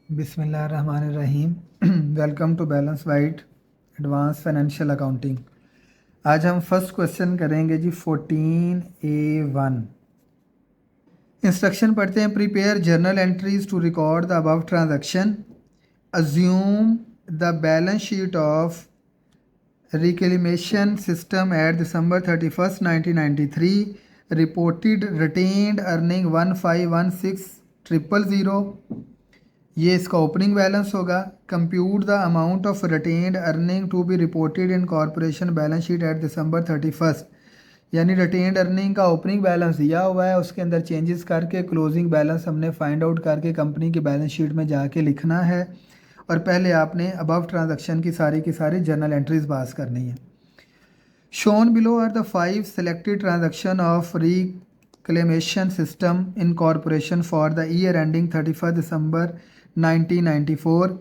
बिस्मिल्लाहिर्रहमानिर्रहीम। Welcome to balance white advance financial accounting. आज हम फर्स्ट क्वेश्चन करेंगे जी 14A1। इंस्ट्रक्शन पढ़ते हैं। Prepare journal entries to record the above transaction. Assume the balance sheet of reclamation system at December 31st 1993 reported retained earning 1516000। ये इसका opening balance होगा। Compute the amount of retained earning to be reported in corporation balance sheet at December 31st। यानी retained earning का opening balance दिया हुआ है, उसके अंदर चेंजेस करके क्लोजिंग बैलेंस हमने फाइंड आउट करके कंपनी की बैलेंस शीट में जाके लिखना है। और पहले आपने अबव ट्रांजैक्शन की सारी जर्नल एंट्रीज पास करनी है। Shown below are the 5 selected transactions of reclamation system incorporation for the year ending 31st December 1994.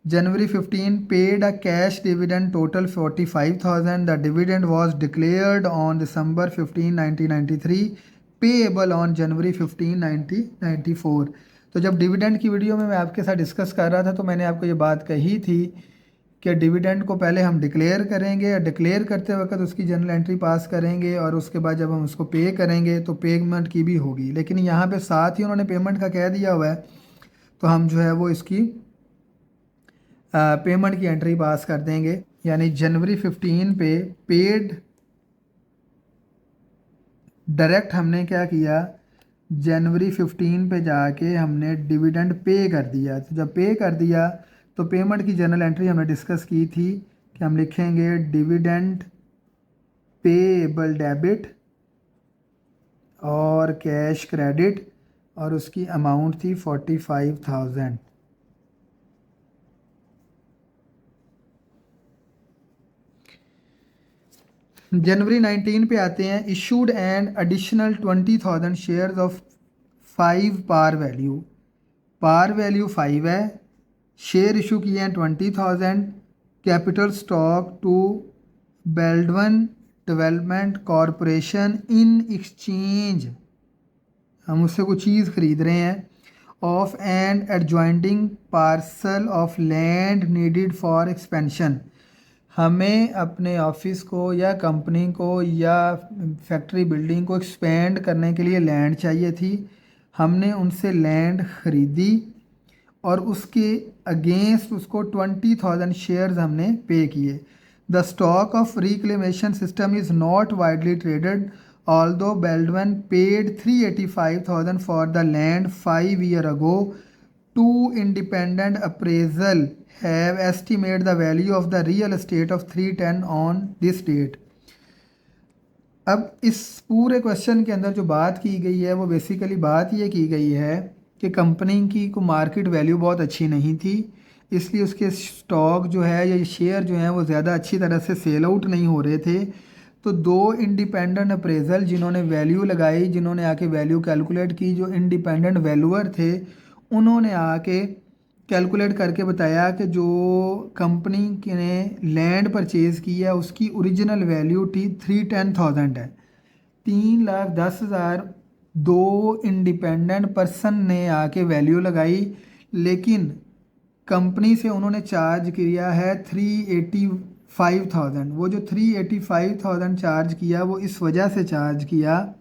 January 15 paid a cash dividend total 45,000. The dividend was declared on December 15, 1993, payable on January 15, 1994. तो जब dividend की video में मैं आपके साथ discuss कर रहा था तो मैंने आपको ये बात कही थी कि डिविडेंड को पहले हम डिक्लेयर करेंगे और डिक्लेयर करते वक्त उसकी जर्नल एंट्री पास करेंगे और उसके बाद जब हम उसको पे करेंगे तो पेमेंट की भी होगी। लेकिन यहाँ पे साथ ही उन्होंने पेमेंट का कह दिया हुआ है, तो हम जो है वो इसकी पेमेंट की एंट्री पास कर देंगे। यानी जनवरी 15 पे पेड डायरेक्ट हमने क्या किया, जनवरी 15 पे जाके हमने डिविडेंड पे कर दिया। तो जब पे कर दिया तो पेमेंट की जर्नल एंट्री हमने डिस्कस की थी कि हम लिखेंगे डिविडेंड पेएबल डेबिट और कैश क्रेडिट, और उसकी अमाउंट थी 45,000। जनवरी 19 पे आते हैं। Issued and additional 20,000 shares of 5 par value. Par value 5 है, शेयर इशू किए हैं 20,000। Capital stock to Baldwin development corporation in exchange, हम उससे कुछ चीज़ खरीद रहे हैं, of and adjoining parcel of land needed for expansion. हमें अपने ऑफिस को या कंपनी को या फैक्ट्री बिल्डिंग को एक्सपेंड करने के लिए लैंड चाहिए थी। हमने उनसे लैंड ख़रीदी और उसके अगेंस्ट उसको 20,000 शेयर्स हमने पे किए। The stock of reclamation system is not widely traded although Baldwin paid 385,000 for the land 5 years ago. Two independent appraisal have estimated the value of the real estate of 310 on this date. अब इस पूरे question के अंदर जो बात की गई है वो बेसिकली बात ये की गई है कि कंपनी की को मार्केट वैल्यू बहुत अच्छी नहीं थी, इसलिए उसके स्टॉक जो है या शेयर जो हैं वो ज़्यादा अच्छी तरह से सेल आउट नहीं हो रहे थे। तो 2 इंडिपेंडेंट अप्रेजल जिन्होंने वैल्यू लगाई, जिन्होंने आके वैल्यू कैलकुलेट की, जो इंडिपेंडेंट वैल्यूअर थे, उन्होंने आके कैलकुलेट करके बताया कि जो कंपनी ने लैंड परचेज़ की है उसकी ओरिजिनल वैल्यू 310,000 है। 3,10,000 दो इंडिपेंडेंट पर्सन ने आके वैल्यू लगाई, लेकिन कंपनी से उन्होंने चार्ज किया है 385,000। वो जो 385,000 चार्ज किया वो इस वजह से चार्ज किया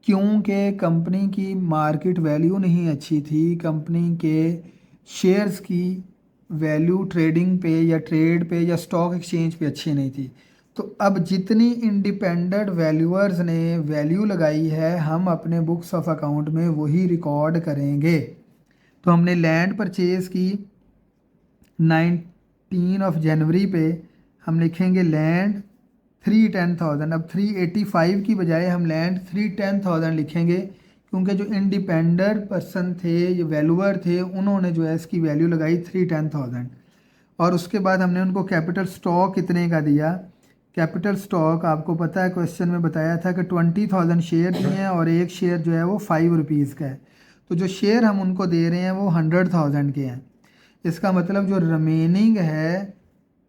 क्योंकि कंपनी की मार्केट वैल्यू नहीं अच्छी थी, कंपनी के शेयर्स की वैल्यू ट्रेडिंग पे या ट्रेड पे या स्टॉक एक्सचेंज पे अच्छी नहीं थी। तो अब जितनी इंडिपेंडेंट वैल्यूअर्स ने वैल्यू लगाई है हम अपने बुक्स ऑफ अकाउंट में वही रिकॉर्ड करेंगे। तो हमने लैंड परचेज़ की 19 ऑफ जनवरी पे, हम लिखेंगे लैंड 310,000। अब 385 की बजाय हम लैंड 310,000 लिखेंगे क्योंकि जो इंडिपेंडेंट पर्सन थे, ये वैल्यूअर थे, उन्होंने जो है इसकी वैल्यू लगाई 310,000। और उसके बाद हमने उनको कैपिटल स्टॉक कितने का दिया। कैपिटल स्टॉक आपको पता है क्वेश्चन में बताया था कि 20,000 शेयर दिए हैं और एक शेयर जो है वो 5 रुपीज़ का है। तो जो शेयर हम उनको दे रहे हैं वो 100,000 के हैं। इसका मतलब जो रिमेनिंग है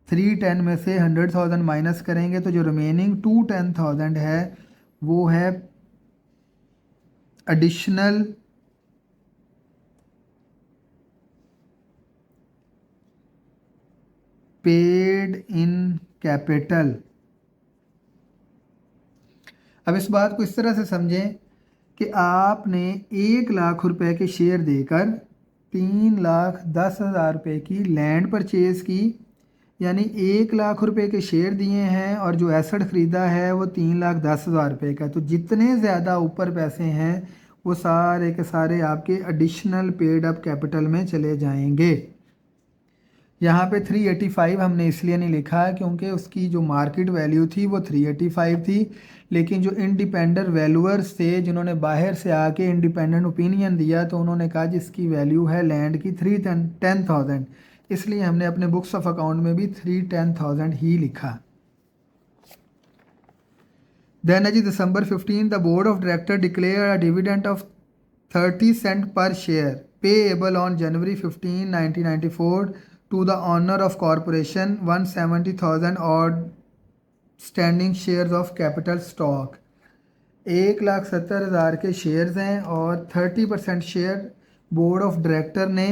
310 में से 100,000 माइनस करेंगे तो जो रिमेनिंग 210,000 है वो है एडिशनल पेड इन कैपिटल। अब इस बात को इस तरह से समझें कि आपने 1 लाख रुपए के शेयर देकर 3,10,000 रुपये की लैंड परचेज की, यानी 1 लाख रुपए के शेयर दिए हैं और जो एसेट ख़रीदा है वो 3,10,000 रुपये का। तो जितने ज़्यादा ऊपर पैसे हैं वो सारे के सारे आपके एडिशनल पेड अप कैपिटल में चले जाएंगे। यहाँ पे 385 हमने इसलिए नहीं लिखा है क्योंकि उसकी जो मार्केट वैल्यू थी वो 385 थी, लेकिन जो इंडिपेंडेंट वैल्यूअर्स थे जिन्होंने बाहर से आके इंडिपेंडेंट ओपिनियन दिया तो उन्होंने कहा जिसकी वैल्यू है लैंड की 310,000, इसलिए हमने अपने बुक्स ऑफ अकाउंट में भी 310,000 ही लिखा। देन है जी December 15 the board of director declare a dividend of 30 cent per share payable on January 15, 1994 to the owner of corporation 170,000 odd standing shares of capital stock. 1,70,000 के शेयर्स हैं और 30% share board of director ने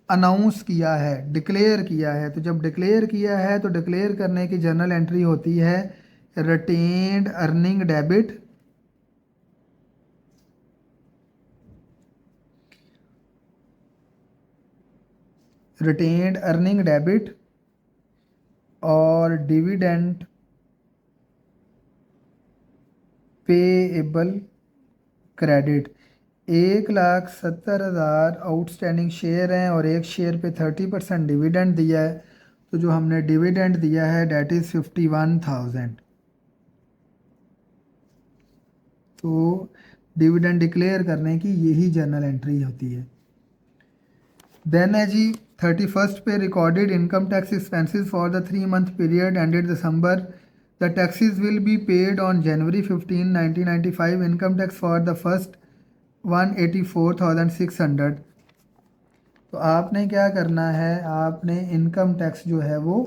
announce किया है, declare किया है। तो जब डिक्लेयर किया है तो डिक्लेयर करने की जर्नल एंट्री होती है retained earning debit, retained earning debit और dividend payable credit. 1,70,000 outstanding share हैं और एक शेयर पे 30% डिविडेंड दिया है, तो जो हमने डिविडेंड दिया है डेट इज़ 51,000। तो डिविडेंड डिक्लेयर करने की यही जर्नल एंट्री होती है। देन है जी 31 पे recorded income tax expenses for the 3 month period ended December. The taxes will be paid on January 15, 1995। Income tax for the first 184,600। तो आपने क्या करना है, आपने इनकम टैक्स जो है वो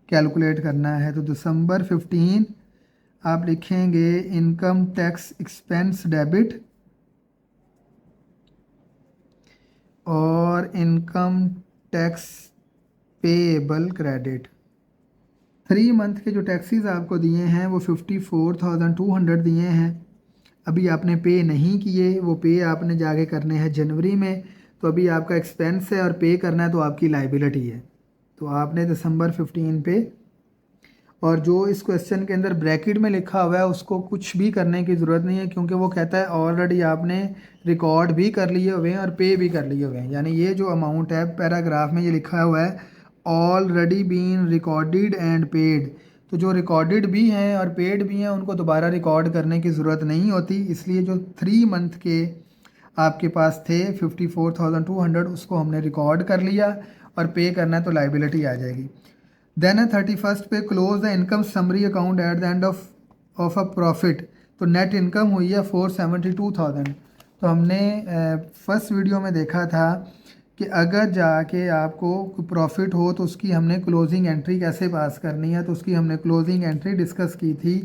कैलकुलेट करना है। तो दिसंबर 15 आप लिखेंगे इनकम टैक्स एक्सपेंस डेबिट और income tax payable credit. 3 month के जो टैक्सेस आपको दिए हैं वो 54,200 दिए हैं, अभी आपने पे नहीं किए, वो पे आपने जाके करने हैं जनवरी में। तो अभी आपका एक्सपेंस है और पे करना है तो आपकी लाइबिलिटी है। तो आपने दिसंबर 15 पे, और जो इस क्वेश्चन के अंदर ब्रैकेट में लिखा हुआ है उसको कुछ भी करने की ज़रूरत नहीं है क्योंकि वो कहता है ऑलरेडी आपने रिकॉर्ड भी कर लिए हुए हैं और पे भी कर लिए हुए हैं। यानी ये जो अमाउंट है पैराग्राफ में ये लिखा हुआ है already been recorded and paid, तो जो रिकॉर्डेड भी हैं और पेड भी हैं उनको दोबारा रिकॉर्ड करने की ज़रूरत नहीं होती। इसलिए जो 3 मंथ के आपके पास थे 54,200 उसको हमने रिकॉर्ड कर लिया और पे करना है तो लाइबिलिटी आ जाएगी। देन है 31 पे close the income summary account at the end of a profit. तो नेट इनकम हुई है 472,000। तो हमने फर्स्ट वीडियो में देखा था कि अगर जाके आपको प्रॉफिट हो तो उसकी हमने क्लोजिंग एंट्री कैसे पास करनी है। तो उसकी हमने क्लोजिंग एंट्री डिस्कस की थी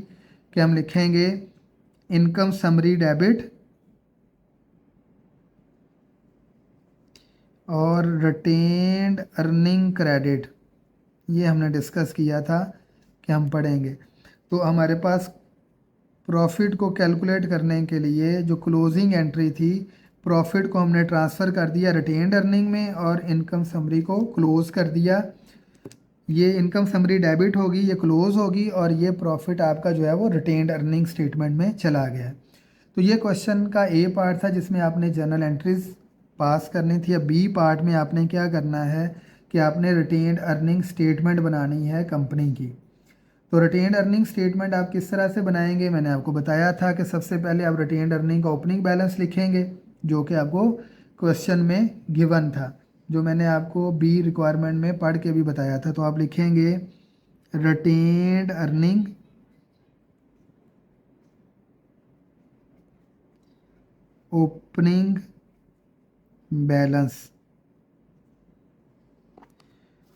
कि हम लिखेंगे इनकम समरी डेबिट और रिटेन्ड अर्निंग क्रेडिट, ये हमने डिस्कस किया था कि हम पढ़ेंगे। तो हमारे पास प्रॉफिट को कैलकुलेट करने के लिए जो क्लोजिंग एंट्री थी, प्रॉफिट को हमने ट्रांसफ़र कर दिया रिटेन्ड अर्निंग में और इनकम समरी को क्लोज़ कर दिया। ये इनकम समरी डेबिट होगी, ये क्लोज़ होगी और ये प्रॉफिट आपका जो है वो रिटेन्ड अर्निंग स्टेटमेंट में चला गया। तो ये क्वेश्चन का ए पार्ट था जिसमें आपने जर्नल एंट्रीज पास करनी थी। अब बी पार्ट में आपने क्या करना है कि आपने रिटेन्ड अर्निंग स्टेटमेंट बनानी है कंपनी की। तो रिटेन्ड अर्निंग स्टेटमेंट आप किस तरह से बनाएंगे, मैंने आपको बताया था कि सबसे पहले आप रिटेन्ड अर्निंग का ओपनिंग बैलेंस लिखेंगे जो कि आपको क्वेश्चन में गिवन था, जो मैंने आपको बी रिक्वायरमेंट में पढ़ के भी बताया था। तो आप लिखेंगे रिटेन्ड अर्निंग ओपनिंग बैलेंस।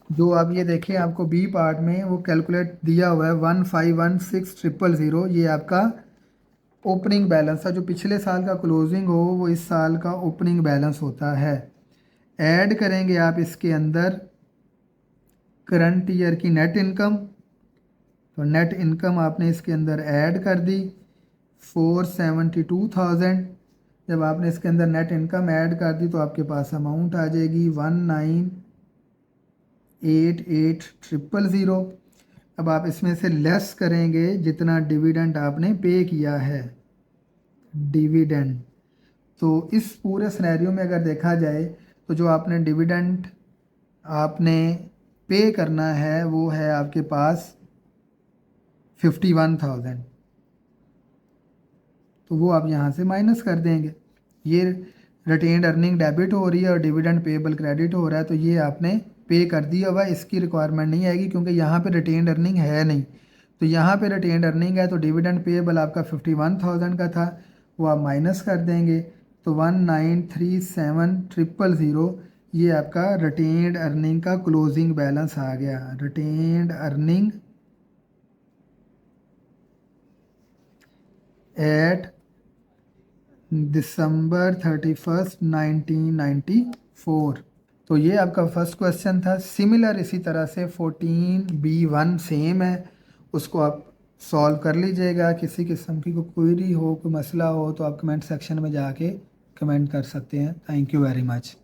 जो आप ये देखें आपको बी पार्ट में वो कैलकुलेट दिया हुआ है 1516000। ये आपका ओपनिंग बैलेंस था, जो पिछले साल का क्लोजिंग हो वो इस साल का ओपनिंग बैलेंस होता है। ऐड करेंगे आप इसके अंदर करंट ईयर की नेट इनकम, तो नेट इनकम आपने इसके अंदर ऐड कर दी 472,000। जब आपने इसके अंदर नेट इनकम ऐड कर दी तो आपके पास अमाउंट आ जाएगी 1,988,000। अब आप इसमें से लेस करेंगे जितना डिविडेंड आपने पे किया है, डिविडेंड। तो इस पूरे सिनेरियो में अगर देखा जाए तो जो आपने डिविडेंड आपने पे करना है वो है आपके पास 51,000, तो वो आप यहाँ से माइनस कर देंगे। ये रिटेन्ड अर्निंग डेबिट हो रही है और डिविडेंड पेएबल क्रेडिट हो रहा है, तो ये आपने पे कर दिया हुआ, इसकी रिक्वायरमेंट नहीं आएगी क्योंकि यहाँ पे रिटेन्ड अर्निंग है नहीं। तो यहाँ पे रिटेन्ड अर्निंग है तो डिविडेंड पेएबल आपका 51,000 का था, वो आप माइनस कर देंगे तो 1,937,000 ये आपका रिटेन्ड अर्निंग का क्लोजिंग बैलेंस आ गया। Retained earning eight December 31st 1994। तो ये आपका फर्स्ट क्वेश्चन था। सिमिलर इसी तरह से 14B1 सेम है, उसको आप सॉल्व कर लीजिएगा। किसी किस्म की कोई क्वेरी हो, कोई मसला हो तो आप कमेंट सेक्शन में जाके कमेंट कर सकते हैं। Thank you very much.